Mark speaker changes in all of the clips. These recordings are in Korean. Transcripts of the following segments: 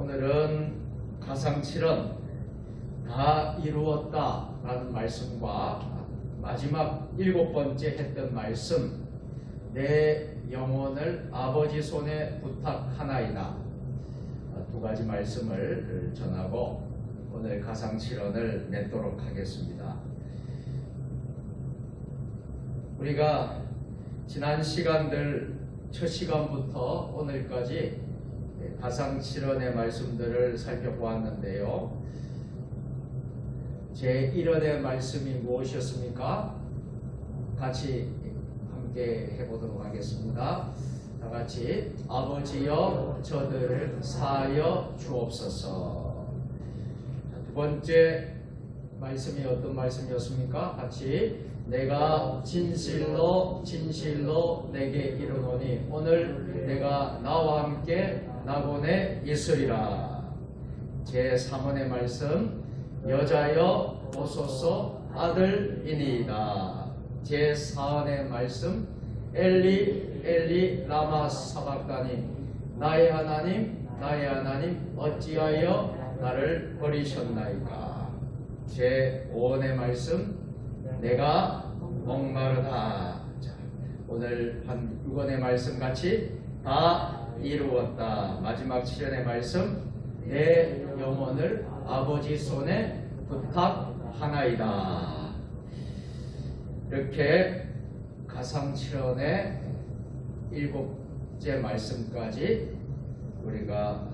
Speaker 1: 오늘은 가상칠언 다 이루었다 라는 말씀과 마지막 7번째 했던 말씀, 내 영혼을 아버지 손에 부탁하나이다, 두 가지 말씀을 전하고 오늘 가상칠언을 맺도록 하겠습니다. 우리가 지난 시간들 첫 시간부터 오늘까지 가상칠언의 말씀들을 살펴보았는데요. 제1언의 말씀이 무엇이었습니까? 같이 함께 해보도록 하겠습니다. 다 같이 아버지여 저들을 사하여 주옵소서. 두 번째 말씀이 어떤 말씀이었습니까? 같이 내가 진실로 내게 이르노니 오늘 내가 나와 함께 나곤에 있으리라. 제3원의 말씀 여자여 오소서 아들이니이다. 제4원의 말씀 엘리 엘리 라마 사박다니 나의 하나님 어찌하여 나를 버리셨나이까. 제5원의 말씀 내가 목마르다. 자, 오늘 한 6원의 말씀 같이 다 이루었다. 마지막 7원의 말씀 내 영혼을 아버지 손에 부탁하나이다. 이렇게 가상칠언의 7째 말씀까지 우리가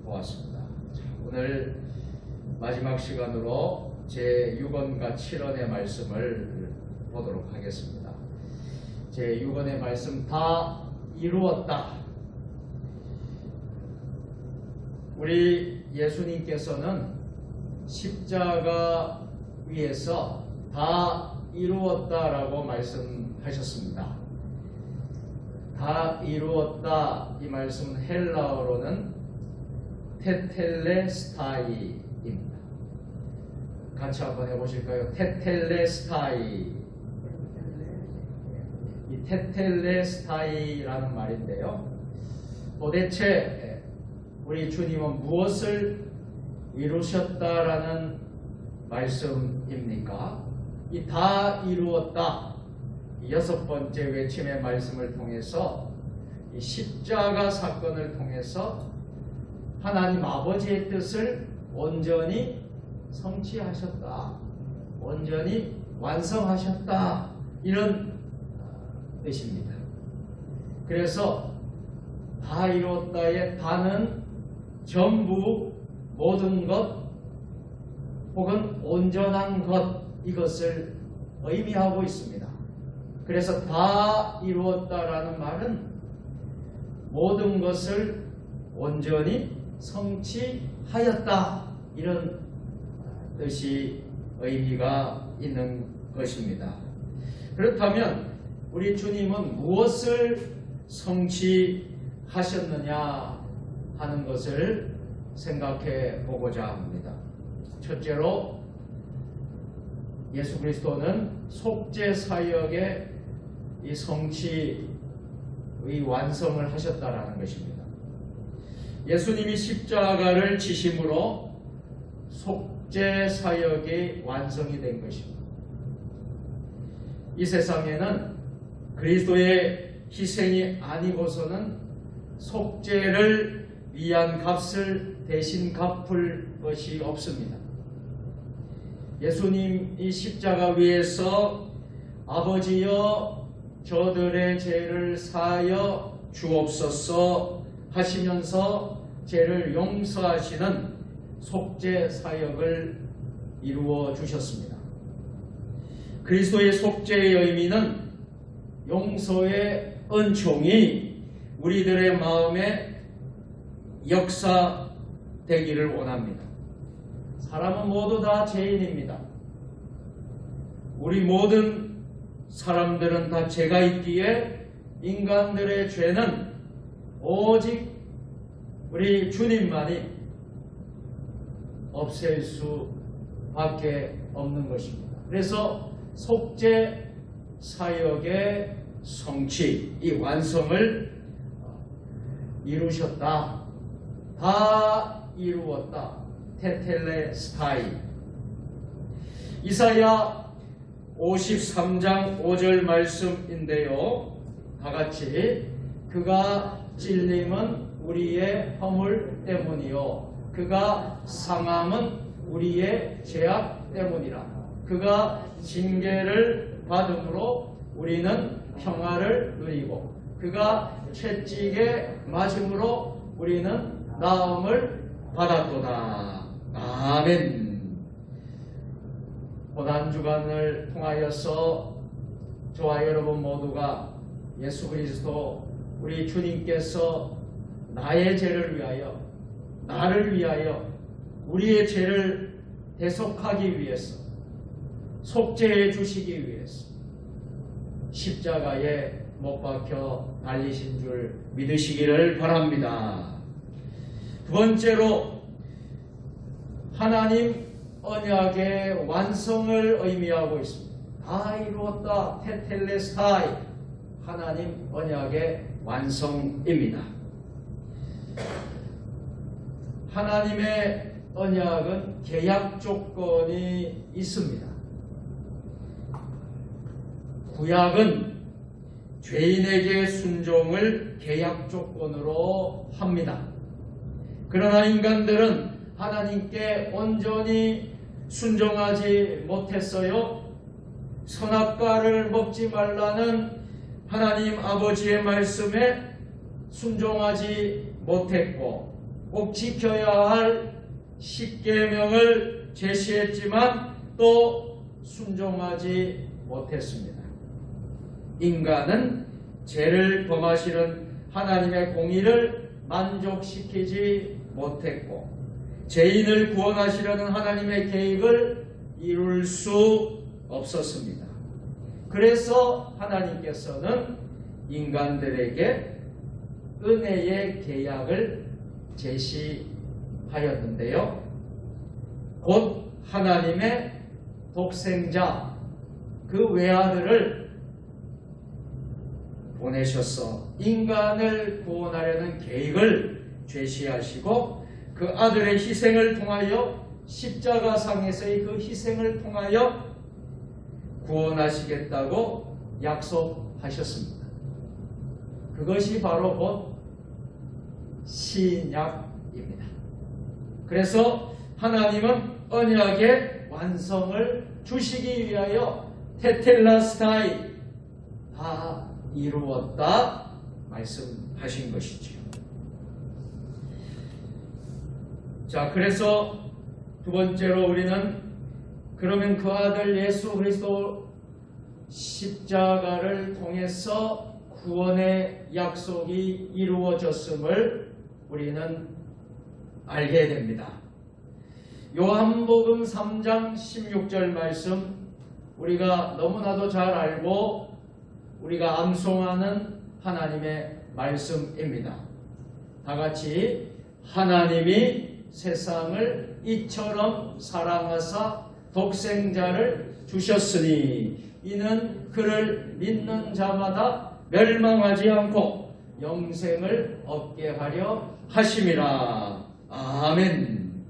Speaker 1: 보았습니다. 자, 오늘 마지막 시간으로 제6원과 7원의 말씀을 보도록 하겠습니다. 제6원의 말씀 다 이루었다. 우리 예수님께서는 십자가 위에서 다 이루었다라고 말씀하셨습니다. 다 이루었다, 이 말씀은 헬라어로는 테텔레스타이입니다. 같이 한번 해보실까요? 테텔레스타이. 이 테텔레스타이라는 말인데요, 도대체 우리 주님은 무엇을 이루셨다라는 말씀입니까? 이 다 이루었다, 이 6번째 외침의 말씀을 통해서, 이 십자가 사건을 통해서 하나님 아버지의 뜻을 온전히 성취하셨다, 온전히 완성하셨다, 이런 뜻입니다. 그래서 다 이루었다의 다는 전부, 모든 것, 혹은 온전한 것, 이것을 의미하고 있습니다. 그래서 다 이루었다라는 말은 모든 것을 온전히 성취하였다, 이런 뜻이 의미가 있는 것입니다. 그렇다면 우리 주님은 무엇을 성취하셨느냐 하는 것을 생각해 보고자 합니다. 첫째로 예수 그리스도는 속죄 사역의 이 성취의 완성을 하셨다라는 것입니다. 예수님이 십자가를 지심으로 속죄 사역이 완성이 된 것입니다. 이 세상에는 그리스도의 희생이 아니고서는 속죄를 위한 값을 대신 갚을 것이 없습니다. 예수님이 십자가 위에서 아버지여 저들의 죄를 사하여 주옵소서 하시면서 죄를 용서하시는 속죄 사역을 이루어 주셨습니다. 그리스도의 속죄의 의미는 용서의 은총이 우리들의 마음에 역사되기를 원합니다. 사람은 모두 다 죄인입니다. 우리 모든 사람들은 다 죄가 있기에 인간들의 죄는 오직 우리 주님만이 없앨 수밖에 없는 것입니다. 그래서 속죄 사역의 성취, 이 완성을 이루셨다, 다 이루었다. 테텔레스타이. 이사야 53장 5절 말씀인데요. 다같이 그가 찔림은 우리의 허물 때문이요 그가 상함은 우리의 죄악 때문이라. 그가 징계를 받음으로 우리는 평화를 누리고 그가 채찍에 맞음으로 우리는 나음을 받았도다. 아멘. 고난주간을 통하여서 저와 여러분 모두가 예수 그리스도 우리 주님께서 나의 죄를 위하여, 나를 위하여 우리의 죄를 대속하기 위해서, 속죄해 주시기 위해서 십자가에 못 박혀 달리신 줄 믿으시기를 바랍니다. 두 번째로 하나님 언약의 완성을 의미하고 있습니다. 다 이루었다. 테텔레스타이. 하나님 언약의 완성입니다. 하나님의 언약은 계약 조건이 있습니다. 구약은 죄인에게 순종을 계약 조건으로 합니다. 그러나 인간들은 하나님께 온전히 순종하지 못했어요. 선악과를 먹지 말라는 하나님 아버지의 말씀에 순종하지 못했고 꼭 지켜야 할 십계명을 제시했지만 또 순종하지 못했습니다. 인간은 죄를 범하시는 하나님의 공의를 만족시키지 못했고 죄인을 구원하시려는 하나님의 계획을 이룰 수 없었습니다. 그래서 하나님께서는 인간들에게 은혜의 계약을 제시하였는데요. 곧 하나님의 독생자 그 외아들을 보내셔서 인간을 구원하려는 계획을 제시하시고 그 아들의 희생을 통하여 십자가상에서의 그 희생을 통하여 구원하시겠다고 약속하셨습니다. 그것이 바로 곧 신약입니다. 그래서 하나님은 언약의 완성을 주시기 위하여 테텔라스타이 다 이루었다 말씀하신 것이지요. 자, 그래서 두 번째로 우리는 그러면 그 아들 예수 그리스도 십자가를 통해서 구원의 약속이 이루어졌음을 우리는 알게 됩니다. 요한복음 3장 16절 말씀 우리가 너무나도 잘 알고 우리가 암송하는 하나님의 말씀입니다. 다같이 하나님이 세상을 이처럼 사랑하사 독생자를 주셨으니 이는 그를 믿는 자마다 멸망하지 않고 영생을 얻게 하려 하심이라. 아멘.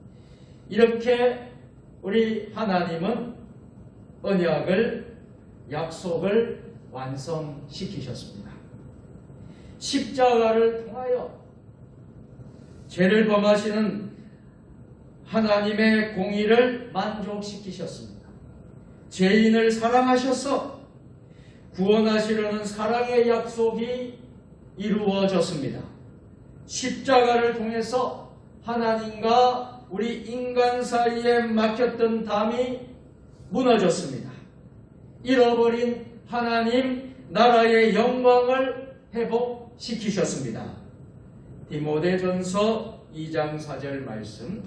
Speaker 1: 이렇게 우리 하나님은 언약을 약속을 완성시키셨습니다. 십자가를 통하여 죄를 범하시는 하나님의 공의를 만족시키셨습니다. 죄인을 사랑하셔서 구원하시려는 사랑의 약속이 이루어졌습니다. 십자가를 통해서 하나님과 우리 인간 사이에 막혔던 담이 무너졌습니다. 잃어버린 하나님 나라의 영광을 회복시키셨습니다. 디모데전서 2장 4절 말씀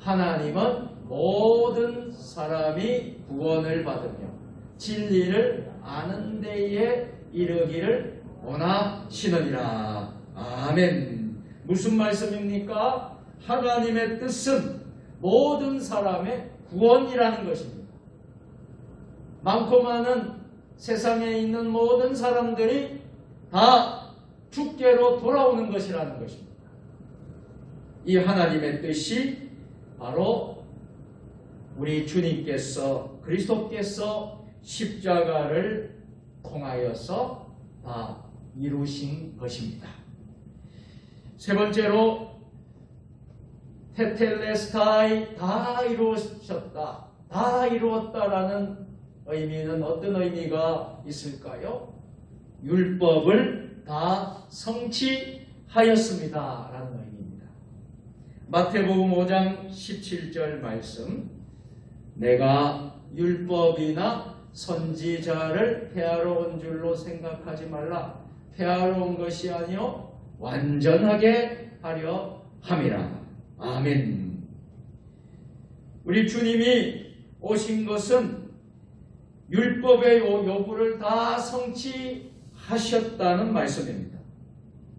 Speaker 1: 하나님은 모든 사람이 구원을 받으며 진리를 아는 데에 이르기를 원하시느니라. 아멘. 무슨 말씀입니까? 하나님의 뜻은 모든 사람의 구원이라는 것입니다. 많고 많은 세상에 있는 모든 사람들이 다 주께로 돌아오는 것이라는 것입니다.
Speaker 2: 이 하나님의 뜻이 바로 우리 주님께서 그리스도께서 십자가를 통하여서 다 이루신 것입니다. 세 번째로 테텔레스타이, 다 이루어졌다, 다 이루었다라는 의미는 어떤 의미가 있을까요? 율법을 다 성취하였습니다 라는 의미입니다. 마태복음 5장 17절 말씀, 내가 율법이나 선지자를 폐하러 온 줄로 생각하지 말라. 폐하러 온 것이 아니요 완전하게 하려 함이라. 아멘. 우리 주님이 오신 것은 율법의 요구를 다 성취하셨다는 말씀입니다.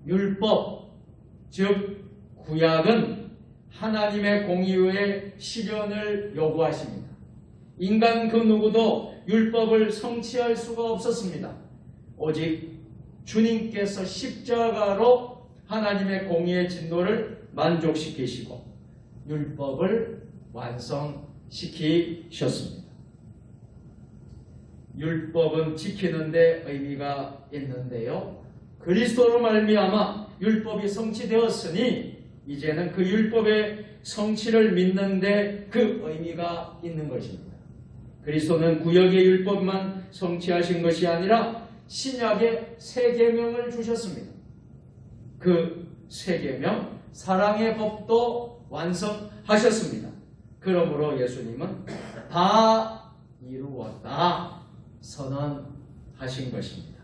Speaker 2: 율법, 즉 구약은 하나님의 공의의 실현을 요구하십니다. 인간 그 누구도 율법을 성취할 수가 없었습니다. 오직 주님께서 십자가로 하나님의 공의의 진노를 만족시키시고 율법을 완성시키셨습니다. 율법은 지키는 데 의미가 있는데요, 그리스도로 말미암아 율법이 성취되었으니 이제는 그 율법의 성취를 믿는 데 그 의미가 있는 것입니다. 그리스도는 구약의 율법만 성취하신 것이 아니라 신약의 새 계명을 주셨습니다. 그 새 계명, 사랑의 법도 완성하셨습니다. 그러므로 예수님은 다 이루었다 선언하신 것입니다.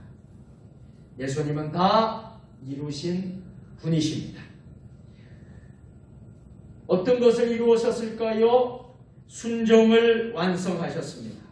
Speaker 2: 예수님은 다 이루신 분이십니다. 어떤 것을 이루셨을까요? 순종을 완성하셨습니다.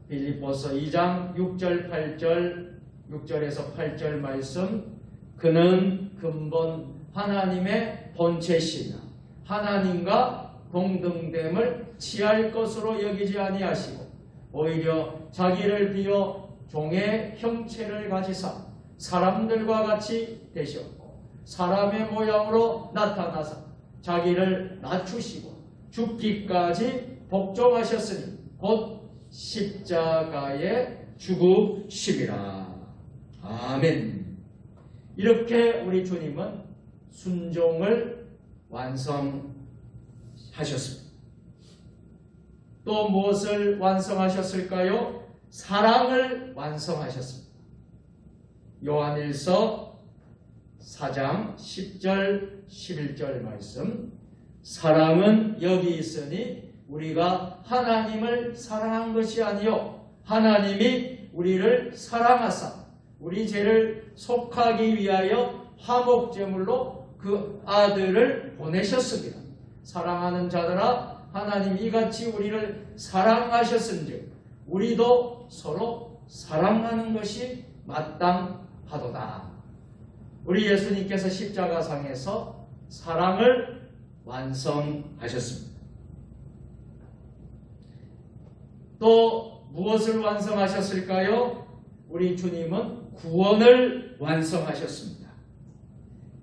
Speaker 2: 빌립보서 2장 6절 8절 6절에서 8절 말씀, 그는 근본 하나님의 본체시나 하나님과 동등됨을 취할 것으로 여기지 아니하시고 오히려 자기를 비워 종의 형체를 가지사 사람들과 같이 되셨고 사람의 모양으로 나타나사 자기를 낮추시고 죽기까지 복종하셨으니 곧 십자가에 죽으심이라. 아멘. 이렇게 우리 주님은 순종을 완성하셨습니다. 또 무엇을 완성하셨을까요? 사랑을 완성하셨습니다. 요한일서 4장 10절 11절 말씀, 사랑은 여기 있으니 우리가 하나님을 사랑한 것이 아니요 하나님이 우리를 사랑하사 우리 죄를 속하기 위하여 화목제물로 그 아들을 보내셨습니다. 사랑하는 자들아, 하나님 이같이 우리를 사랑하셨은즉 우리도 서로 사랑하는 것이 마땅하도다. 우리 예수님께서 십자가상에서 사랑을 완성하셨습니다. 또 무엇을 완성하셨을까요? 우리 주님은 구원을 완성하셨습니다.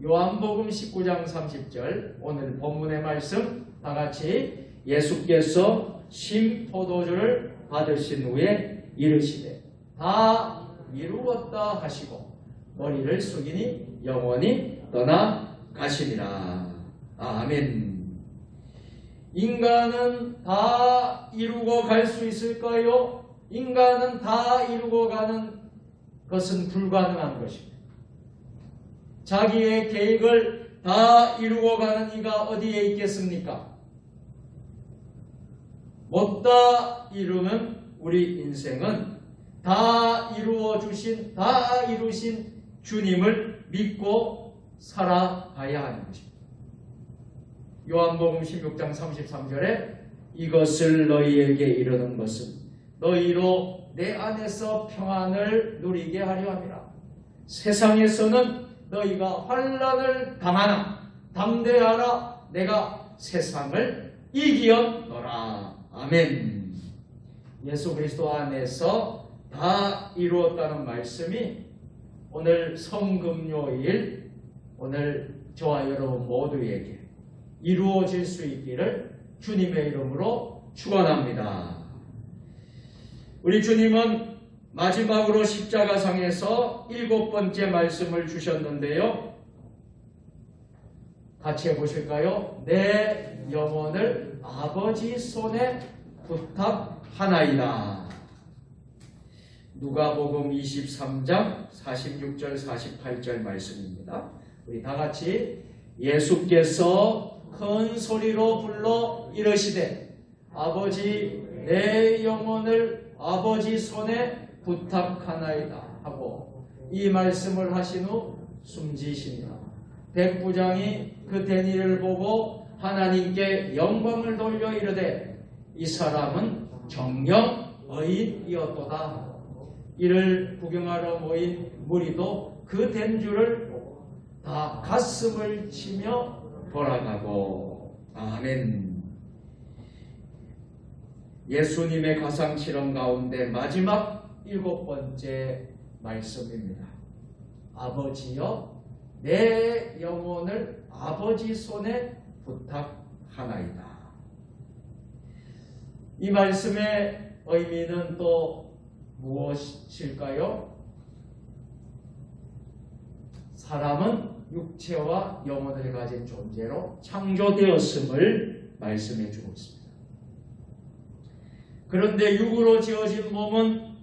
Speaker 2: 요한복음 19장 30절, 오늘 본문의 말씀 다같이, 예수께서 심포도주를 받으신 후에 이르시되 다 이루었다 하시고 머리를 숙이니 영원히 떠나가시니라. 아멘. 인간은 다 이루고 갈 수 있을까요? 인간은 다 이루고 가는 것은 불가능한 것입니다. 자기의 계획을 다 이루고 가는 이가 어디에 있겠습니까? 못다 이루는 우리 인생은 다 이루어 주신, 다 이루신 주님을 믿고 살아가야 하는 것입니다. 요한복음 16장 33절에 이것을 너희에게 이르는 것은 너희로 내 안에서 평안을 누리게 하려 함이라. 세상에서는 너희가 환난을 당하나 담대하라, 내가 세상을 이기었노라. 아멘. 예수 그리스도 안에서 다 이루었다는 말씀이 오늘 성금요일, 오늘 저와 여러분 모두에게 이루어질 수 있기를 주님의 이름으로 축원합니다. 우리 주님은 마지막으로 십자가상에서 7번째 말씀을 주셨는데요. 같이 해보실까요? 내 영혼을 아버지 손에 부탁하나이다. 누가복음 23장 46절 48절 말씀입니다. 우리 다 같이 예수께서 큰 소리로 불러 이르시되 아버지 내 영혼을 아버지 손에 부탁하나이다 하고 이 말씀을 하신 후 숨지십니다. 백부장이 그 된 일을 보고 하나님께 영광을 돌려 이르되 이 사람은 정령 의인이었도다. 이를 구경하러 모인 무리도 그 된 줄을 보고 다 가슴을 치며 돌아가고. 아멘. 예수님의 가상실험 가운데 마지막 7번째 말씀입니다. 아버지여 내 영혼을 아버지 손에 부탁하나이다. 이 말씀의 의미는 또 무엇일까요? 사람은 육체와 영혼을 가진 존재로 창조되었음을 말씀해 주고 있습니다. 그런데 육으로 지어진 몸은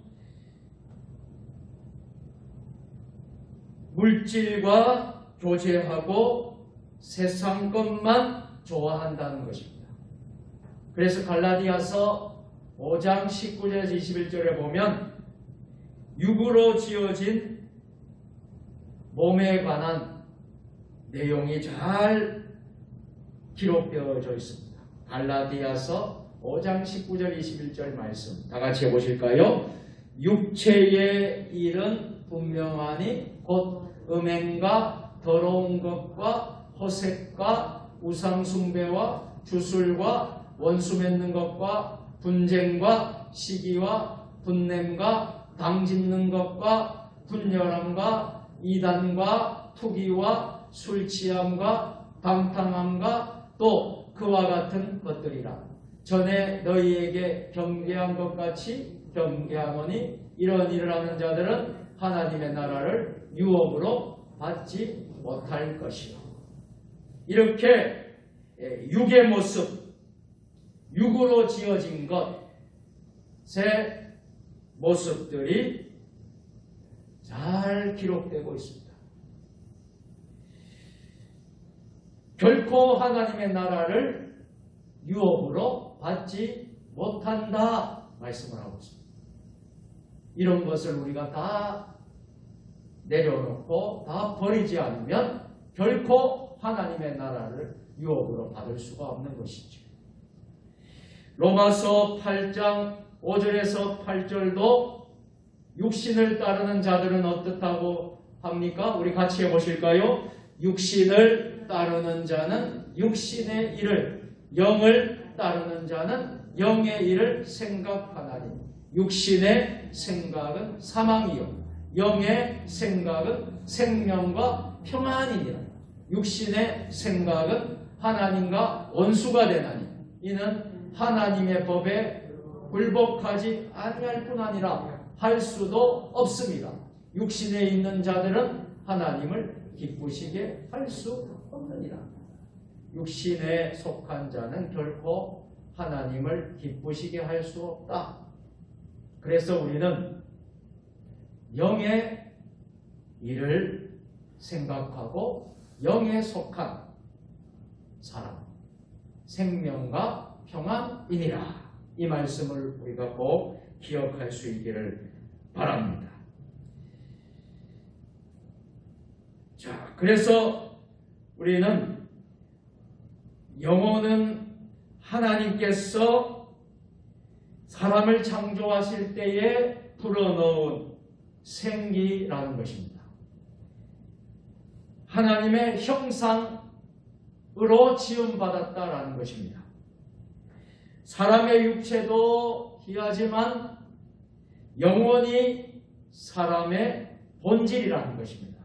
Speaker 2: 물질과 교제하고 세상 것만 좋아한다는 것입니다. 그래서 갈라디아서 5장 19절에서 21절에 보면 육으로 지어진 몸에 관한 내용이 잘 기록되어져 있습니다. 갈라디아서 5장 19절 21절 말씀 다 같이 해보실까요? 육체의 일은 분명하니 곧 음행과 더러운 것과 허색과 우상숭배와 주술과 원수 맺는 것과 분쟁과 시기와 분냄과 당짓는 것과 분열함과 이단과 투기와 술취함과 방탕함과 또 그와 같은 것들이라. 전에 너희에게 경계한 것 같이 경계하노니 이런 일을 하는 자들은 하나님의 나라를 유업으로 받지 못할 것이요. 이렇게 육의 모습, 육으로 지어진 것의 모습들이 잘 기록되고 있습니다. 결코 하나님의 나라를 유업으로 받지 못한다 말씀을 하고 있습니다. 이런 것을 우리가 다 내려놓고 다 버리지 않으면 결코 하나님의 나라를 유업으로 받을 수가 없는 것이죠. 로마서 8장 5절에서 8절도 육신을 따르는 자들은 어떻다고 합니까? 우리 같이 해보실까요? 육신을 따르는 자는 육신의 일을, 영을 따르는 자는 영의 일을 생각하나니 육신의 생각은 사망이요 영의 생각은 생명과 평안이니라. 육신의 생각은 하나님과 원수가 되나니 이는 하나님의 법에 굴복하지 아니할 뿐 아니라 할 수도 없습니다. 육신에 있는 자들은 하나님을 기쁘시게 할 수 없느니라. 육신에 속한 자는 결코 하나님을 기쁘시게 할 수 없다. 그래서 우리는 영의 일을 생각하고 영에 속한 사람, 생명과 평안이니라. 이 말씀을 우리가 꼭 기억할 수 있기를 바랍니다. 자, 그래서 우리는 영혼은 하나님께서 사람을 창조하실 때에 불어넣은 생기라는 것입니다. 하나님의 형상으로 지음받았다라는 것입니다. 사람의 육체도 희하지만 영혼이 사람의 본질이라는 것입니다.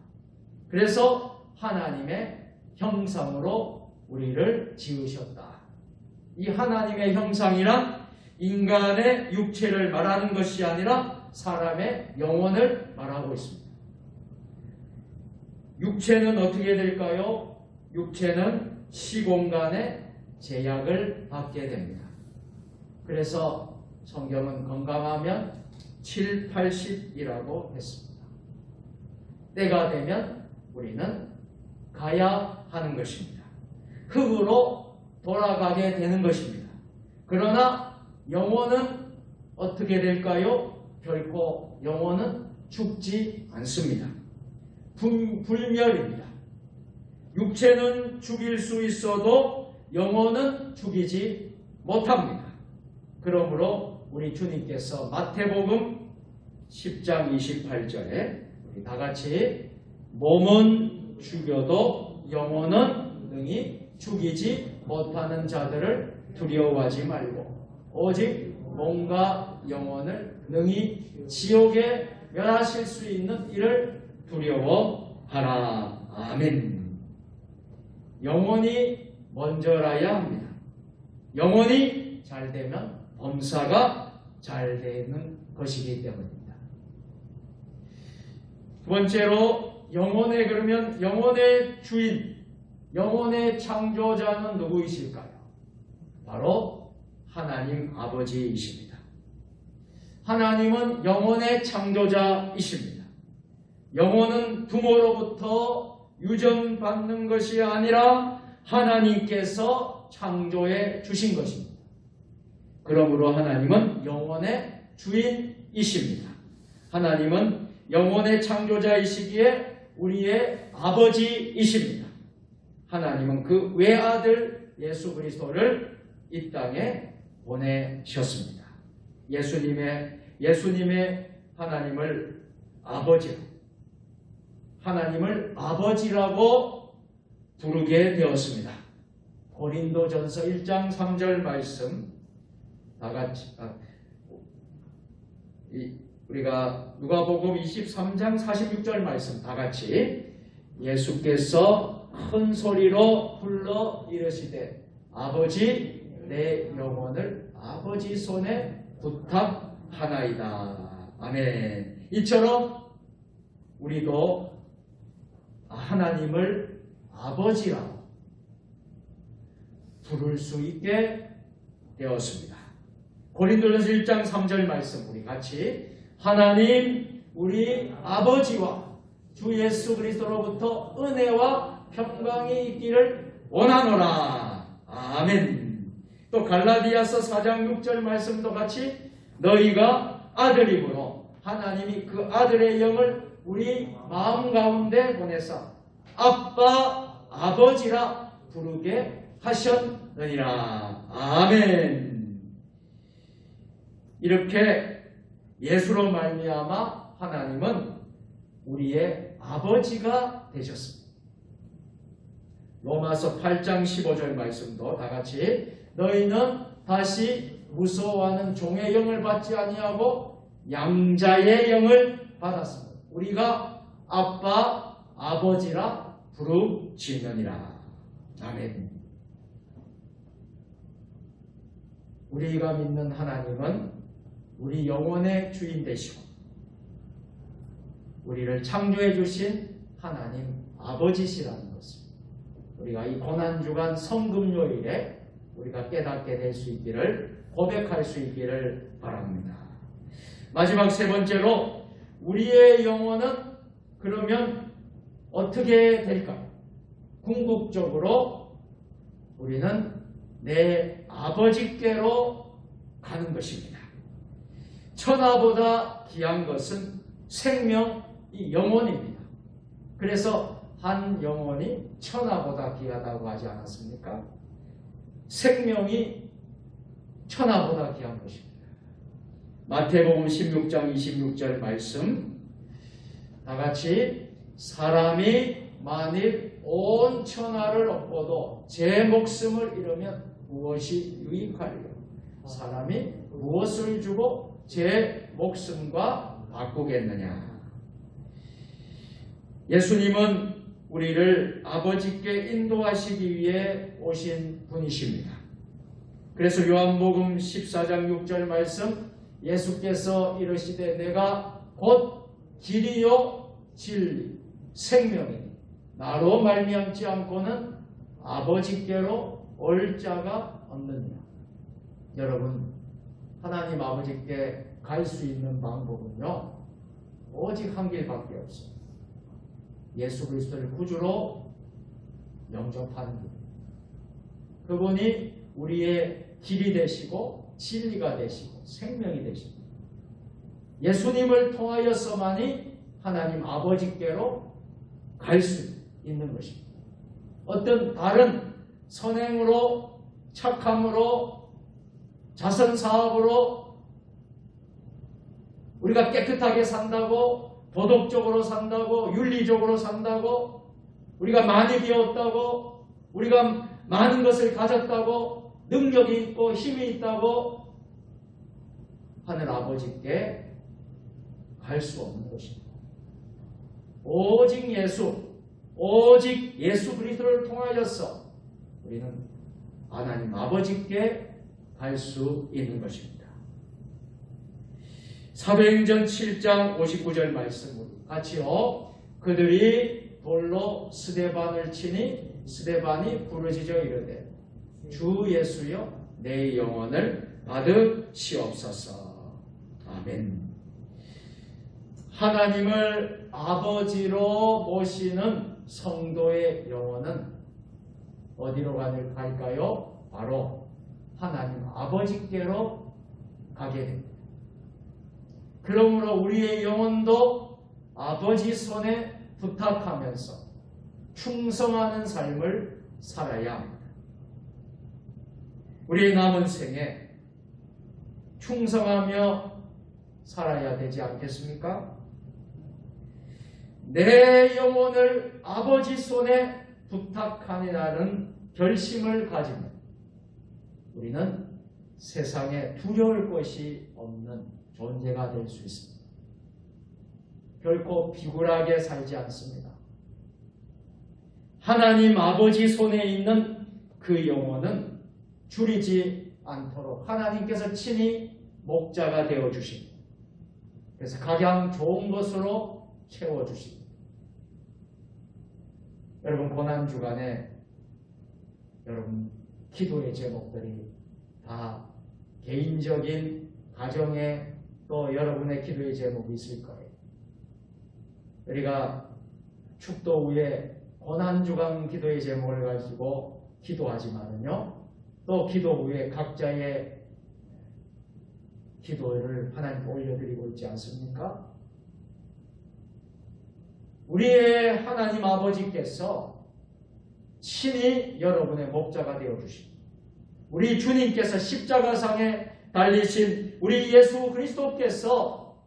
Speaker 2: 그래서 하나님의 형상으로 우리를 지으셨다. 이 하나님의 형상이란 인간의 육체를 말하는 것이 아니라 사람의 영혼을 말하고 있습니다. 육체는 어떻게 될까요? 육체는 시공간의 제약을 받게 됩니다. 그래서 성경은 건강하면 7, 80이라고 했습니다. 때가 되면 우리는 가야 하는 것입니다. 흙으로 돌아가게 되는 것입니다. 그러나 영혼은 어떻게 될까요? 결코 영혼은 죽지 않습니다. 불멸입니다. 육체는 죽일 수 있어도 영혼은 죽이지 못합니다. 그러므로 우리 주님께서 마태복음 10장 28절에 우리 다같이 몸은 죽여도 영혼은 능히 죽이지 못하는 자들을 두려워하지 말고 오직 몸과 영혼을 능히 지옥에 멸하실 수 있는 이를 두려워하라. 아멘. 영혼이 먼저라야 합니다. 영혼이 잘 되면 범사가 잘 되는 것이기 때문입니다. 두 번째로 그러면 영혼의 주인, 영혼의 창조자는 누구이실까요? 바로 하나님 아버지이십니다. 하나님은 영혼의 창조자이십니다. 영혼은 부모로부터 유전받는 것이 아니라 하나님께서 창조해 주신 것입니다. 그러므로 하나님은 영혼의 주인이십니다. 하나님은 영혼의 창조자이시기에 우리의 아버지이십니다. 하나님은 그 외아들 예수 그리스도를 이 땅에 보내셨습니다. 예수님의 하나님을 아버지라고 부르게 되었습니다. 고린도전서 1장 3절 말씀 다같이 우리가 누가복음 23장 46절 말씀 다같이 예수께서 큰 소리로 불러 이르시되 아버지 내 영혼을 아버지 손에 부탁하나이다. 아멘. 이처럼 우리도 하나님을 아버지라고 부를 수 있게 되었습니다. 고린도전서 1장 3절 말씀 우리 같이 하나님 우리 아버지와 주 예수 그리스도로부터 은혜와 평강이 있기를 원하노라. 아멘. 또 갈라디아서 4장 6절 말씀도 같이 너희가 아들이므로 하나님이 그 아들의 영을 우리 마음 가운데 보내사 아빠 아버지라 부르게 하셨느니라. 아멘. 이렇게 예수로 말미암아 하나님은 우리의 아버지가 되셨습니다. 로마서 8장 15절 말씀도 다같이 너희는 다시 무서워하는 종의 영을 받지 아니하고 양자의 영을 받았습니다. 우리가 아빠 아버지라 부르짖느니라. 아멘. 우리가 믿는 하나님은 우리 영혼의 주인 되시고 우리를 창조해 주신 하나님 아버지시라는 것입니다. 우리가 이 고난주간 성금요일에 우리가 깨닫게 될 수 있기를 고백할 수 있기를 바랍니다. 마지막 세 번째로 우리의 영혼은 그러면 어떻게 될까요? 궁극적으로 우리는 내 아버지께로 가는 것입니다. 천하보다 귀한 것은 생명이 영혼입니다. 그래서 한 영혼이 천하보다 귀하다고 하지 않았습니까? 생명이 천하보다 귀한 것입니다. 마태복음 16장 26절 말씀 다같이 사람이 만일 온 천하를 얻고도 제 목숨을 잃으면 무엇이 유익하리요? 사람이 무엇을 주고 제 목숨과 바꾸겠느냐? 예수님은 우리를 아버지께 인도하시기 위해 오신 분이십니다. 그래서 요한복음 14장 6절 말씀, 예수께서 이르시되 내가 곧 길이요 진리 생명이니 나로 말미암지 않고는 아버지께로 올 자가 없느니라. 여러분, 하나님 아버지께 갈 수 있는 방법은요, 오직 한 길밖에 없어요. 예수 그리스도를 구주로 영접하는 길. 그분이 우리의 길이 되시고 진리가 되시고 생명이 되시고, 예수님을 통하여서만이 하나님 아버지께로 갈 수 있는 것입니다. 어떤 다른 선행으로, 착함으로, 자선사업으로 우리가 깨끗하게 산다고, 도덕적으로 산다고, 윤리적으로 산다고, 우리가 많이 배웠다고, 우리가 많은 것을 가졌다고, 능력이 있고 힘이 있다고 하늘 아버지께 갈 수 없는 것입니다. 오직 예수 그리스도를 통하여서 우리는 하나님 아버지께 갈 수 있는 것입니다. 사도행전 7장 59절 말씀으로 같이요. 그들이 돌로 스데반을 치니 스데반이 부르짖어 이르되 주 예수여 내 영혼을 받으시옵소서. 아멘. 하나님을 아버지로 모시는 성도의 영혼은 어디로 갈까요? 바로 하나님 아버지께로 가게 됩니다. 그러므로 우리의 영혼도 아버지 손에 부탁하면서 충성하는 삶을 살아야 합니다. 우리의 남은 생에 충성하며 살아야 되지 않겠습니까? 내 영혼을 아버지 손에 부탁하니라는 결심을 가지면 우리는 세상에 두려울 것이 없는 존재가 될 수 있습니다. 결코 비굴하게 살지 않습니다. 하나님 아버지 손에 있는 그 영혼은 줄이지 않도록 하나님께서 친히 목자가 되어주십니다. 그래서 가장 좋은 것으로 채워주십니다. 여러분, 고난주간에 여러분 기도의 제목들이 다 개인적인 가정에 또 여러분의 기도의 제목이 있을 거예요. 우리가 축도 후에 고난주간 기도의 제목을 가지고 기도하지만은요, 또 기도 후에 각자의 기도를 하나님께 올려드리고 있지 않습니까? 우리의 하나님 아버지께서 친히 여러분의 목자가 되어주십니다. 우리 주님께서 십자가상에 달리신 우리 예수 그리스도께서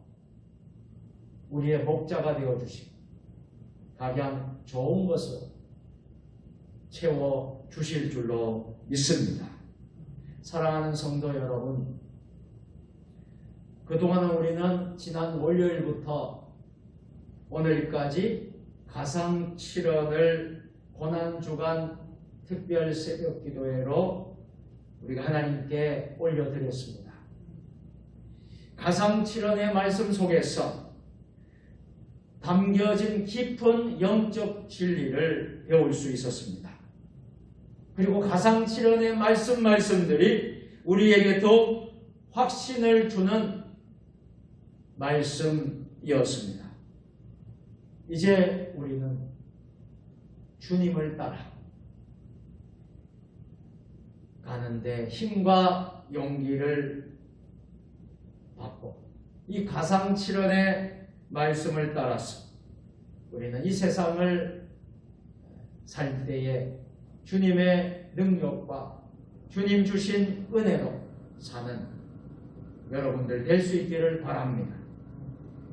Speaker 2: 우리의 목자가 되어주시고 가장 좋은 것을 채워주실 줄로 믿습니다. 사랑하는 성도 여러분, 그동안은 우리는 지난 월요일부터 오늘까지 가상칠언을 고난주간 특별 새벽 기도회로 우리가 하나님께 올려드렸습니다. 가상칠언의 말씀 속에서 담겨진 깊은 영적 진리를 배울 수 있었습니다. 그리고 가상칠언의 말씀들이 우리에게 더욱 확신을 주는 말씀이었습니다. 이제 우리는 주님을 따라 가는데 힘과 용기를 받고 이 가상칠언의 말씀을 따라서 우리는 이 세상을 살 때에 주님의 능력과 주님 주신 은혜로 사는 여러분들 될 수 있기를 바랍니다.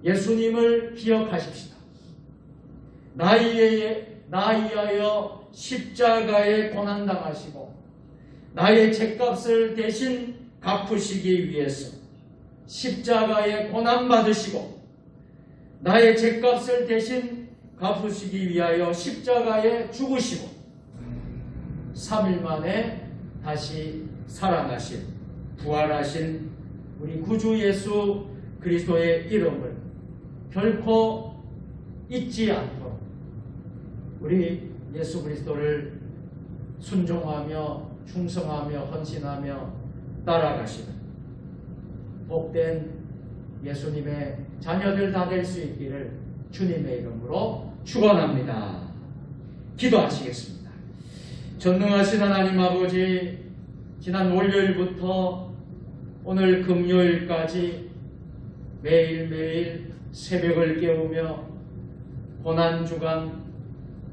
Speaker 2: 예수님을 기억하십시다. 나이하여 십자가에 고난당하시고 나의 죄값을 대신 갚으시기 위해서 십자가에 고난받으시고 나의 죄값을 대신 갚으시기 위하여 십자가에 죽으시고 3일 만에 다시 살아나신 부활하신 우리 구주 예수 그리스도의 이름을 결코 잊지 않도록 우리 예수 그리스도를 순종하며 충성하며 헌신하며 따라가시는 복된 예수님의 자녀들 다 될 수 있기를 주님의 이름으로 축원합니다. 기도하시겠습니다. 전능하신 하나님 아버지, 지난 월요일부터 오늘 금요일까지 매일매일 새벽을 깨우며 고난주간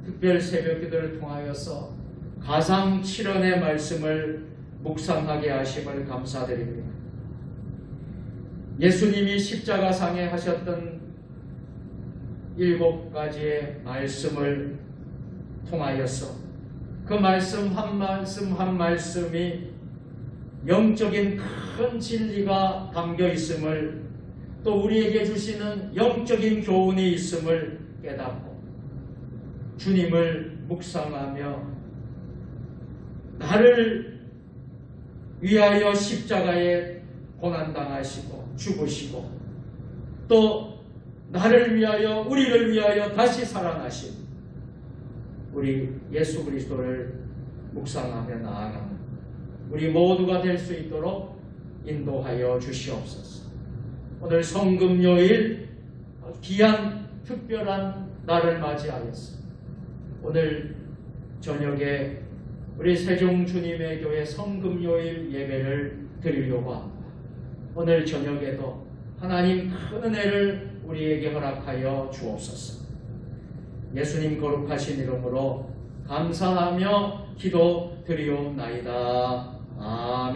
Speaker 2: 특별 새벽기도를 통하여서 가상 7원의 말씀을 묵상하게 하심을 감사드립니다. 예수님이 십자가상에 하셨던 7가지의 말씀을 통하여서 그 말씀 한 말씀 한 말씀이 영적인 큰 진리가 담겨 있음을, 또 우리에게 주시는 영적인 교훈이 있음을 깨닫고 주님을 묵상하며 나를 위하여 십자가에 고난당하시고 죽으시고 또 나를 위하여 우리를 위하여 다시 살아나신 우리 예수 그리스도를 묵상하며 나아가는 우리 모두가 될 수 있도록 인도하여 주시옵소서. 오늘 성금요일 귀한 특별한 날을 맞이하였습니다. 오늘 저녁에 우리 세종 주님의 교회 성금요일 예배를 드리려고 합니다. 오늘 저녁에도 하나님 큰 은혜를 우리에게 허락하여 주옵소서. 예수님 거룩하신 이름으로 감사하며 기도 드리옵나이다. 아멘.